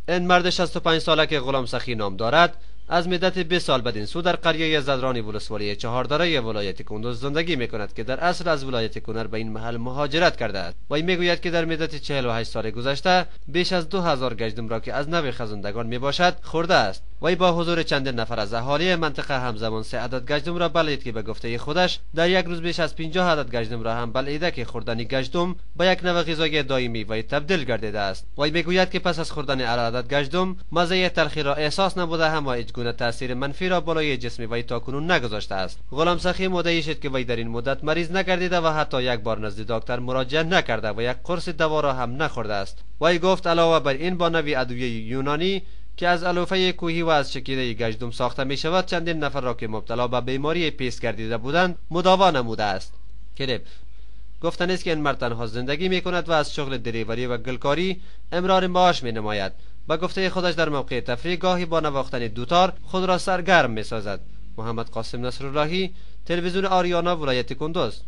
این مرد 65 ساله که غلام سخی نام دارد از مدت 20 سال بدین سو در قریه زدرانی ولسوالی چهاردره ولایت کندوز زندگی میکند که در اصل از ولایت کنر به این محل مهاجرت کرده است. وی میگوید که در مدت 48 سال گذشته بیش از 2000 گشتم را که از نوع خزندگان میباشد خورده است. وی با حضور چندین نفر از اهالی منطقه همزمان 3 عدد گشتم را بلعید که به گفته خودش در یک روز بیش از 50 عدد گشتم را هم بلعیده که خوردن گشتم به یک نوع غذای دائمی وی تبدیل گردیده است. وی میگوید که پس از خوردن عدد گشتم مزه تلخی را احساس نبوده هم و هیچ گونه تاثیر منفی را بالای جسم وی تاکنون نگذاشته است. غلام سخی مدعی شد که وی در این مدت مریض نگردیده و حتی یک بار نزد دکتر مراجعه نکرده و یک قرص دوا را هم نخورده است. وی گفت علاوه بر این با نوع ادویه یونانی که از علوفه کوهی و از چکیده گشتم ساخته می شود چندین نفر را که مبتلا به بیماری پیس گردیده بودند مداوا نموده است. گفتن است که این مرد تنها زندگی می کند و از شغل دریوری و گلکاری امرار معاش می نماید. با گفته خودش در موقع تفریح گاهی با نواختن دوتار خود را سرگرم می سازد. محمد قاسم نصراللهی، تلویزیون آریانا، ولایت کندوز.